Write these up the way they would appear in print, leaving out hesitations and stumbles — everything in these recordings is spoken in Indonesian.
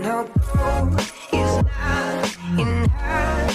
no gold is not enough.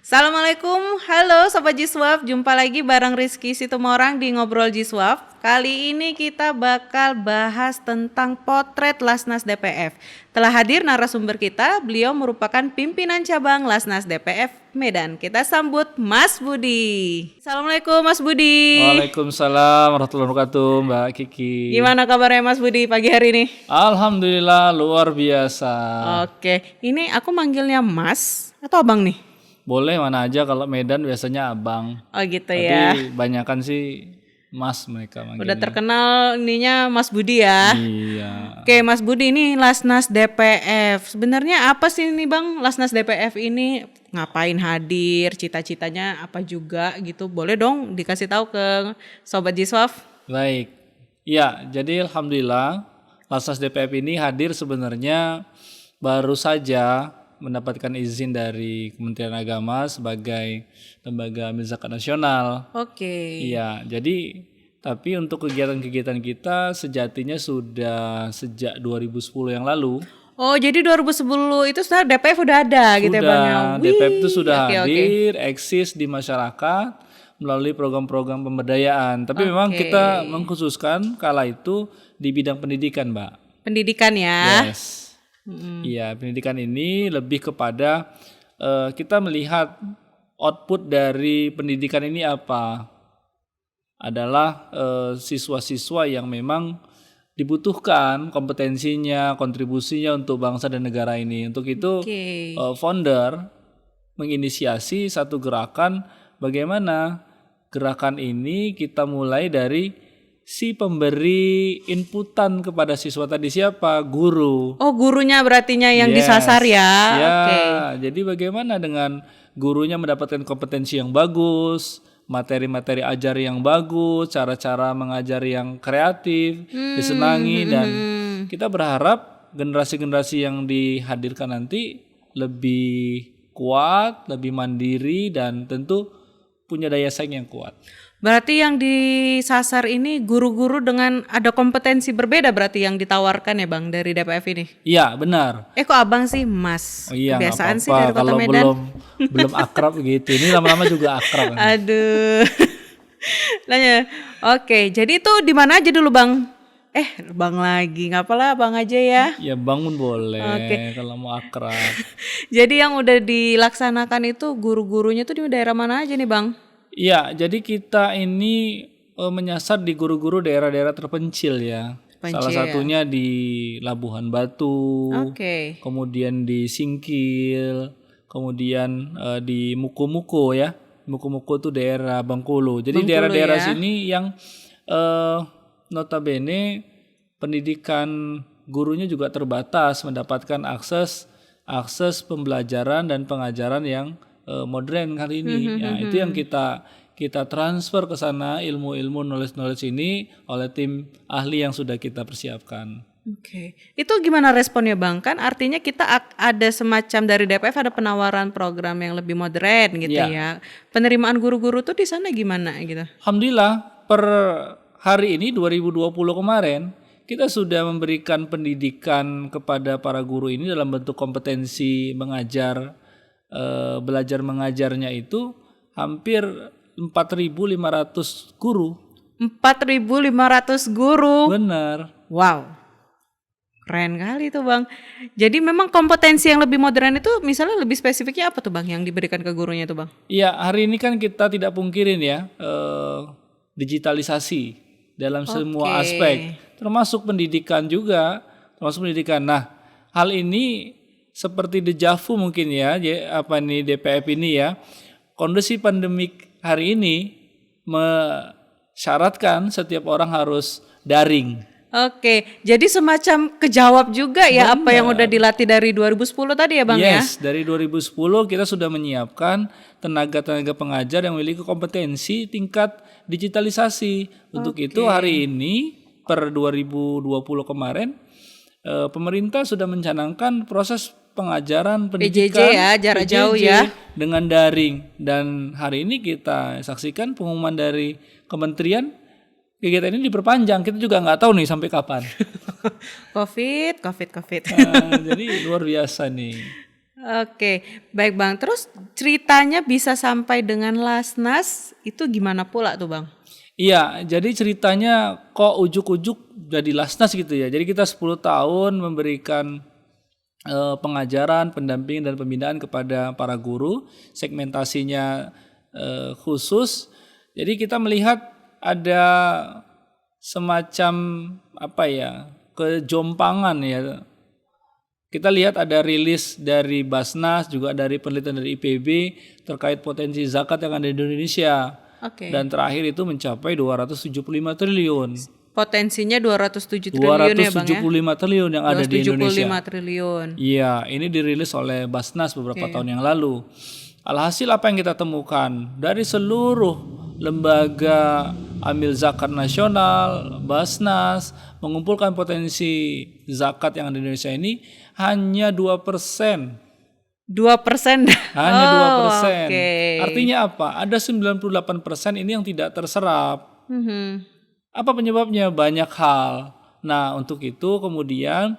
Assalamualaikum, halo Sobat Jiswaf, jumpa lagi bareng Rizky Situmorang di Ngobrol Jiswaf. Kali ini kita bakal bahas tentang potret Lasnas DPF. Telah hadir narasumber kita, beliau merupakan pimpinan cabang Lasnas DPF Medan. Kita sambut Mas Budi. Assalamualaikum Mas Budi. Waalaikumsalam warahmatullahi wabarakatuh, Mbak Kiki. Gimana kabarnya Mas Budi pagi hari ini? Alhamdulillah luar biasa. Oke, ini aku manggilnya Mas atau Abang nih? Boleh mana aja, kalau Medan biasanya abang. Oh gitu ya. Tapi banyakan sih Mas mereka manggilnya. Udah terkenal ininya Mas Budi ya. Iya. Oke Mas Budi, ini Lasnas DPF. Sebenarnya apa sih ini Bang Lasnas DPF ini? Ngapain hadir? Cita-citanya apa juga gitu? Boleh dong dikasih tahu ke Sobat Jiswaf. Baik. Ya, jadi alhamdulillah Lasnas DPF ini hadir sebenarnya baru saja mendapatkan izin dari Kementerian Agama sebagai lembaga amil zakat nasional. Oke. Iya, jadi tapi untuk kegiatan-kegiatan kita sejatinya sudah sejak 2010 yang lalu. Oh jadi 2010 itu sudah DPF udah ada gitu ya Bang ya? DPF itu sudah Oke. hadir, eksis di masyarakat melalui program-program pemberdayaan. Tapi memang kita mengkhususkan kala itu di bidang pendidikan, Mbak. Pendidikan ya. Yes. Iya, pendidikan ini lebih kepada kita melihat output dari pendidikan ini apa. Adalah siswa-siswa yang memang dibutuhkan kompetensinya, kontribusinya untuk bangsa dan negara ini. Untuk itu founder menginisiasi satu gerakan, bagaimana gerakan ini kita mulai dari si pemberi inputan kepada siswa tadi siapa? Guru. Oh gurunya berartinya yang disasar ya. Ya, Oke. jadi bagaimana dengan gurunya mendapatkan kompetensi yang bagus, materi-materi ajar yang bagus, cara-cara mengajar yang kreatif, disenangi, dan kita berharap generasi-generasi yang dihadirkan nanti lebih kuat, lebih mandiri, dan tentu punya daya saing yang kuat. Berarti yang disasar ini guru-guru dengan ada kompetensi berbeda berarti yang ditawarkan ya Bang dari DPF ini? Iya, benar. Kok Abang sih Mas? Oh iya, Kebiasaan nggak sih dari apa-apa. Kota Kalau Medan. belum akrab gitu. Ini lama-lama juga akrab. Aduh. Nanya. Oke, jadi itu di mana aja dulu Bang? Bang lagi, nggak apalah Bang aja ya. Ya bangun boleh kalau mau akrab. Jadi yang udah dilaksanakan itu guru-gurunya tuh di daerah mana aja nih Bang? Iya, jadi kita ini menyasar di guru-guru daerah-daerah terpencil ya. Salah satunya di Labuhan Batu, kemudian di Singkil, kemudian di Muko-Muko ya. Muko-Muko itu daerah Bengkulu. Jadi daerah-daerah sini yang notabene pendidikan gurunya juga terbatas, mendapatkan akses pembelajaran dan pengajaran yang modern kali ini. Ya, itu yang kita transfer ke sana, ilmu-ilmu knowledge ini oleh tim ahli yang sudah kita persiapkan. Oke. Itu gimana responnya Bang? Kan artinya kita ada semacam dari DPF ada penawaran program yang lebih modern gitu ya. Penerimaan guru-guru tuh di sana gimana gitu? Alhamdulillah per hari ini 2020 kemarin kita sudah memberikan pendidikan kepada para guru ini dalam bentuk kompetensi mengajar, belajar mengajarnya itu hampir 4.500 guru. 4.500 guru. Benar. Wow. Keren kali tuh Bang. Jadi memang kompetensi yang lebih modern itu misalnya lebih spesifiknya apa tuh Bang yang diberikan ke gurunya tuh Bang? Iya, hari ini kan kita tidak pungkirin ya, digitalisasi dalam semua aspek, termasuk pendidikan juga, Nah, hal ini seperti dejavu mungkin ya, DPF ini ya, kondisi pandemik hari ini mensyaratkan setiap orang harus daring. Oke, jadi semacam kejawab juga ya apa yang udah dilatih dari 2010 tadi ya Bang ya? Yes, dari 2010 kita sudah menyiapkan tenaga-tenaga pengajar yang memiliki kompetensi tingkat digitalisasi. Untuk itu hari ini per 2020 kemarin pemerintah sudah mencanangkan proses pengajaran pendidikan PJJ ya, jarak PJJ jauh ya, dengan daring. Dan hari ini kita saksikan pengumuman dari kementerian kegiatan ini diperpanjang. Kita juga nggak tahu nih sampai kapan. COVID. Jadi luar biasa nih. Oke, baik Bang. Terus ceritanya bisa sampai dengan Lasnas itu gimana pula tuh Bang? Iya, jadi ceritanya kok ujuk-ujuk jadi Lasnas gitu ya. Jadi kita 10 tahun memberikan pengajaran, pendampingan dan pembinaan kepada para guru. Segmentasinya khusus. Jadi kita melihat ada semacam kejompangan ya. Kita lihat ada rilis dari Basnas, juga dari penelitian dari IPB terkait potensi zakat yang ada di Indonesia. Oke. Dan terakhir itu mencapai 275 triliun. Potensinya 207 triliun ya Bang ya? 275 triliun yang ada di Indonesia. 275 triliun. Iya, ini dirilis oleh Basnas beberapa tahun yang lalu. Alhasil apa yang kita temukan? Dari seluruh lembaga amil zakat nasional, Basnas, mengumpulkan potensi zakat yang ada di Indonesia ini hanya 2%. 2%? Hanya 2%. Okay. Artinya apa? Ada 98% ini yang tidak terserap. Apa penyebabnya? Banyak hal. Nah, untuk itu kemudian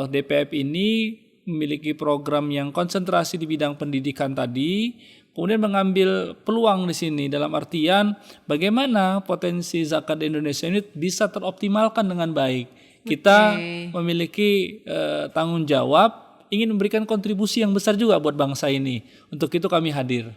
DPF ini memiliki program yang konsentrasi di bidang pendidikan tadi, kemudian mengambil peluang di sini dalam artian bagaimana potensi zakat di Indonesia ini bisa teroptimalkan dengan baik. Kita memiliki tanggung jawab ingin memberikan kontribusi yang besar juga buat bangsa ini. Untuk itu kami hadir.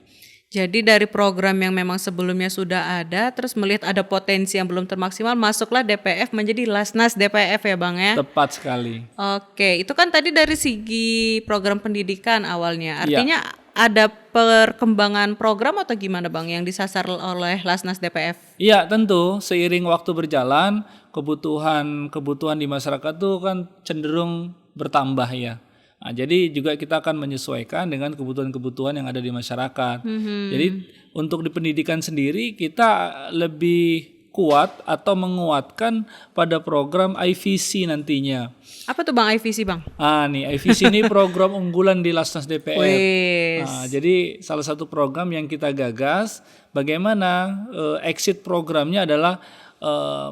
Jadi dari program yang memang sebelumnya sudah ada, terus melihat ada potensi yang belum termaksimal, masuklah DPF menjadi Lasnas DPF ya Bang ya? Tepat sekali. Oke, itu kan tadi dari segi program pendidikan awalnya. Artinya ada perkembangan program atau gimana Bang yang disasar oleh Lasnas DPF? Iya tentu, seiring waktu berjalan, kebutuhan di masyarakat itu kan cenderung bertambah ya. Nah, jadi juga kita akan menyesuaikan dengan kebutuhan-kebutuhan yang ada di masyarakat. Jadi untuk di pendidikan sendiri kita lebih kuat atau menguatkan pada program IVC nantinya. Apa tuh Bang IVC Bang? Nih IVC ini program unggulan di Lasnas DPF. Wes. Jadi salah satu program yang kita gagas, bagaimana exit programnya adalah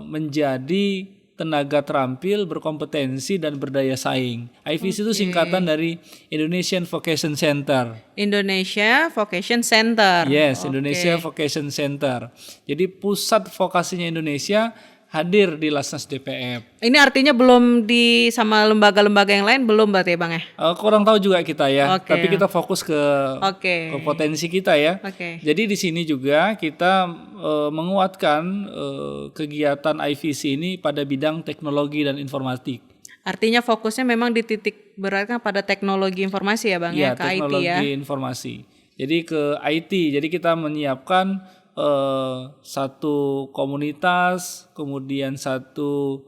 menjadi tenaga terampil, berkompetensi dan berdaya saing. IVC itu singkatan dari Indonesian Vocation Center. Indonesia Vocation Center. Yes, Indonesia Vocation Center. Jadi pusat vokasinya Indonesia hadir di Lasnas DPF. Ini artinya belum di sama lembaga-lembaga yang lain belum berarti ya Bang ya? Kurang tahu juga kita ya, tapi kita fokus ke potensi kita ya. Jadi di sini juga kita menguatkan kegiatan IVC ini pada bidang teknologi dan informatik. Artinya fokusnya memang dititik beratkan pada teknologi informasi ya Bang ya, ke teknologi IT ya? informasi. Jadi ke IT, jadi kita menyiapkan satu komunitas, kemudian satu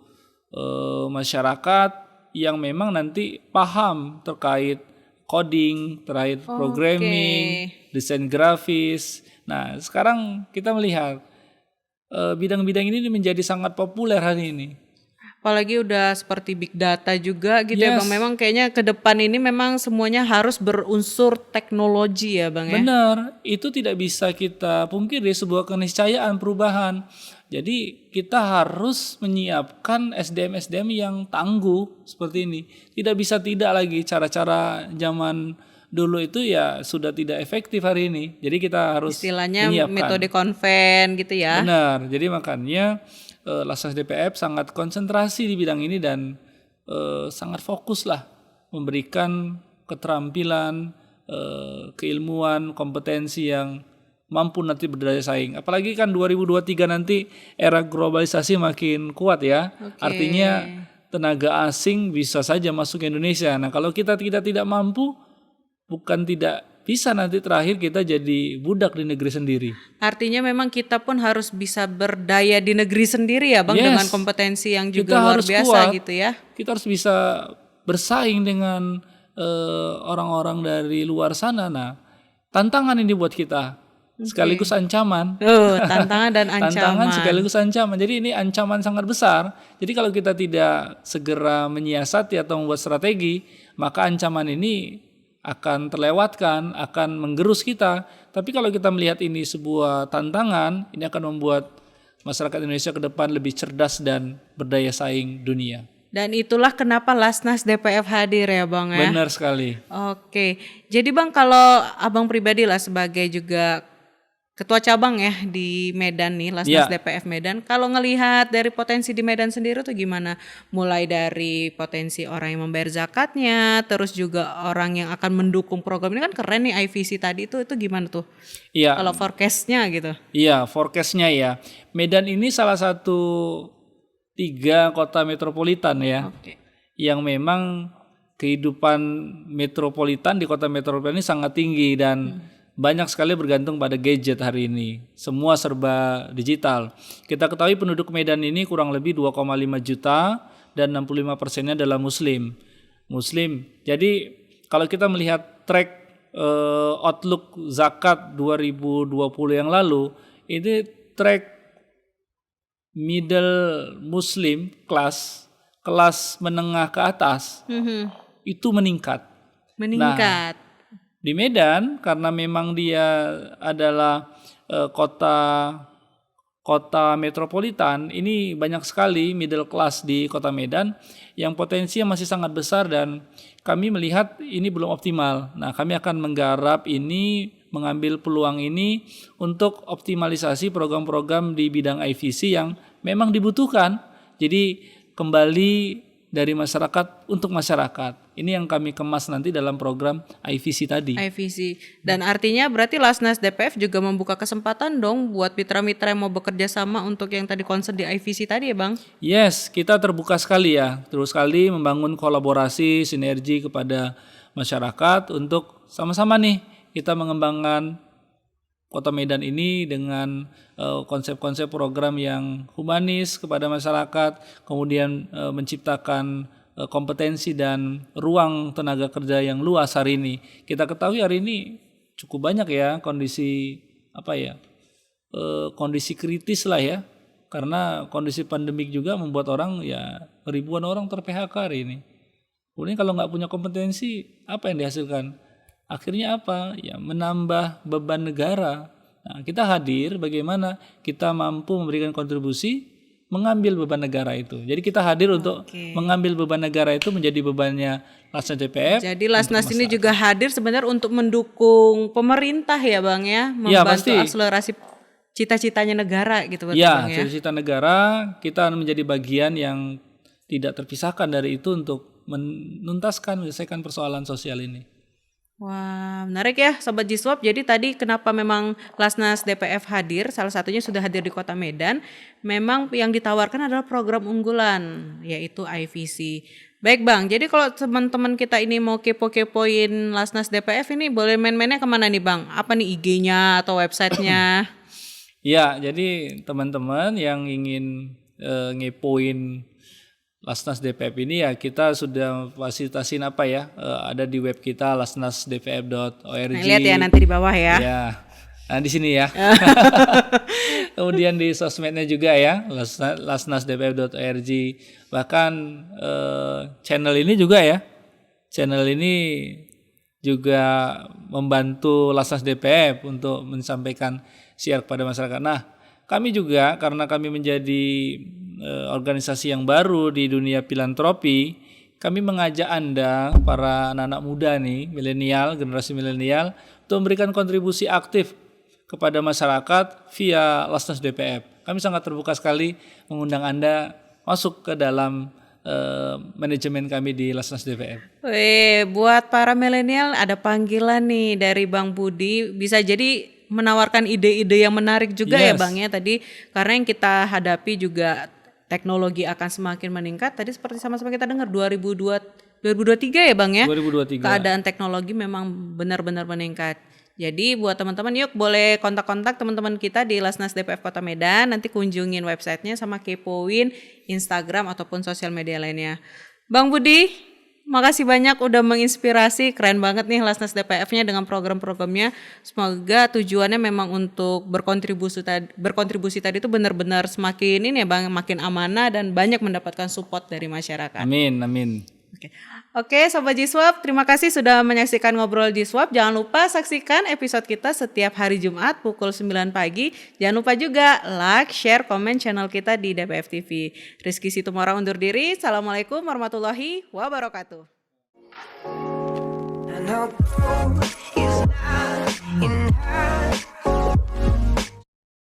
masyarakat yang memang nanti paham terkait coding, terkait programming, desain grafis. Nah, sekarang kita melihat bidang-bidang ini menjadi sangat populer hari ini. Apalagi udah seperti big data juga gitu ya Bang. Memang kayaknya ke depan ini memang semuanya harus berunsur teknologi ya Bang ya. Benar, itu tidak bisa kita pungkiri sebuah keniscayaan perubahan. Jadi kita harus menyiapkan SDM-SDM yang tangguh seperti ini. Tidak bisa tidak lagi cara-cara zaman dulu itu ya sudah tidak efektif hari ini. Jadi kita harus istilahnya menyiapkan metode konven gitu ya. Benar, jadi makanya Lasnas DPF sangat konsentrasi di bidang ini dan sangat fokus lah memberikan keterampilan, keilmuan, kompetensi yang mampu nanti berdaya saing. Apalagi kan 2023 nanti era globalisasi makin kuat ya. Artinya tenaga asing bisa saja masuk ke Indonesia. Nah kalau kita tidak mampu, bukan tidak bisa nanti terakhir kita jadi budak di negeri sendiri. Artinya memang kita pun harus bisa berdaya di negeri sendiri ya Bang, dengan kompetensi yang juga luar biasa kuat, gitu ya. Kita harus bisa bersaing dengan orang-orang dari luar sana. Nah, tantangan ini buat kita sekaligus ancaman. Tantangan dan ancaman. Tantangan sekaligus ancaman. Jadi ini ancaman sangat besar. Jadi kalau kita tidak segera menyiasati atau membuat strategi, maka ancaman ini akan terlewatkan, akan menggerus kita. Tapi kalau kita melihat ini sebuah tantangan, ini akan membuat masyarakat Indonesia ke depan lebih cerdas dan berdaya saing dunia. Dan itulah kenapa Lasnas DPF hadir ya Bang ya. Benar sekali. Oke, jadi Bang kalau Abang pribadi lah sebagai juga ketua cabang ya di Medan nih, Lasnas Ya. DPF Medan. Kalau ngelihat dari potensi di Medan sendiri tuh gimana? Mulai dari potensi orang yang membayar zakatnya, terus juga orang yang akan mendukung program ini kan keren nih IVC tadi itu gimana tuh? Iya. Kalau forecast-nya gitu. Iya, forecast-nya ya. Medan ini salah satu 3 kota metropolitan ya, Oke. yang memang kehidupan metropolitan di kota metropolitan ini sangat tinggi dan banyak sekali bergantung pada gadget hari ini. Semua serba digital. Kita ketahui penduduk Medan ini kurang lebih 2,5 juta dan 65%-nya adalah Muslim. Jadi kalau kita melihat track outlook zakat 2020 yang lalu, ini track middle Muslim kelas menengah ke atas itu meningkat. Meningkat. Di Medan karena memang dia adalah kota metropolitan, ini banyak sekali middle class di kota Medan yang potensinya masih sangat besar dan kami melihat ini belum optimal. Nah, kami akan menggarap ini, mengambil peluang ini untuk optimalisasi program-program di bidang IVC yang memang dibutuhkan. Jadi kembali dari masyarakat untuk masyarakat. Ini yang kami kemas nanti dalam program IVC tadi. IVC. Dan artinya berarti Lasnas DPF juga membuka kesempatan dong buat mitra-mitra yang mau bekerja sama untuk yang tadi concern di IVC tadi ya Bang? Yes, kita terbuka sekali ya. Terus sekali membangun kolaborasi, sinergi kepada masyarakat untuk sama-sama nih kita mengembangkan Kota Medan ini dengan konsep-konsep program yang humanis kepada masyarakat, kemudian menciptakan kompetensi dan ruang tenaga kerja yang luas hari ini. Kita ketahui hari ini cukup banyak ya kondisi kondisi kritis lah ya, karena kondisi pandemik juga membuat orang ya ribuan orang ter-PHK hari ini. Kemudian kalau nggak punya kompetensi, apa yang dihasilkan? Akhirnya apa? Ya menambah beban negara. Nah, kita hadir bagaimana kita mampu memberikan kontribusi mengambil beban negara itu. Jadi kita hadir untuk mengambil beban negara itu menjadi bebannya Lasnas DPF. Jadi Lasnas ini juga hadir sebenarnya untuk mendukung pemerintah ya Bang ya, membantu akselerasi cita-citanya negara gitu berarti Bang ya. Cita-cita negara, kita menjadi bagian yang tidak terpisahkan dari itu untuk menuntaskan, menyelesaikan persoalan sosial ini. Wah, menarik ya Sobat Jiswap. Jadi tadi kenapa memang Lasnas DPF hadir, salah satunya sudah hadir di Kota Medan. Memang yang ditawarkan adalah program unggulan, yaitu IVC. Baik Bang, jadi kalau teman-teman kita ini mau kepo-kepoin Lasnas DPF ini boleh main-mainnya kemana nih Bang? Apa nih IG-nya atau websitenya? Ya, jadi teman-teman yang ingin ngepoin Lasnas DPF ini ya kita sudah fasilitasin ada di web kita lasnasdpf.org. Nah, lihat ya nanti di bawah ya. Ya. Nah, di sini ya. Kemudian di sosmednya juga ya, lasnasdpf.org. Bahkan channel ini juga ya. Channel ini juga membantu Lasnas DPF untuk menyampaikan siar kepada masyarakat. Nah, kami juga karena kami menjadi organisasi yang baru di dunia filantropi, kami mengajak Anda para anak-anak muda nih, milenial, generasi milenial, untuk memberikan kontribusi aktif kepada masyarakat via Lasnas DPF. Kami sangat terbuka sekali mengundang Anda masuk ke dalam manajemen kami di Lasnas DPF. Buat para milenial ada panggilan nih dari Bang Budi, bisa jadi menawarkan ide-ide yang menarik juga ya Bang ya tadi, karena yang kita hadapi juga teknologi akan semakin meningkat. Tadi seperti sama-sama kita dengar 2023 ya Bang ya. 2023. Keadaan teknologi memang benar-benar meningkat. Jadi buat teman-teman yuk boleh kontak-kontak teman-teman kita di Lasnas DPF Kota Medan, nanti kunjungin websitenya sama kepoin Instagram ataupun sosial media lainnya. Bang Budi, makasih banyak udah menginspirasi, keren banget nih Lasnas DPF-nya dengan program-programnya. Semoga tujuannya memang untuk berkontribusi tadi itu benar-benar semakin ini ya Bang, makin amanah dan banyak mendapatkan support dari masyarakat. Amin. Oke, Sobat Jiswap, terima kasih sudah menyaksikan Ngobrol Jiswap. Jangan lupa saksikan episode kita setiap hari Jumat pukul 9 pagi. Jangan lupa juga like, share, komen channel kita di DPF TV. Rizky Situmorang undur diri. Assalamualaikum warahmatullahi wabarakatuh. And I'll go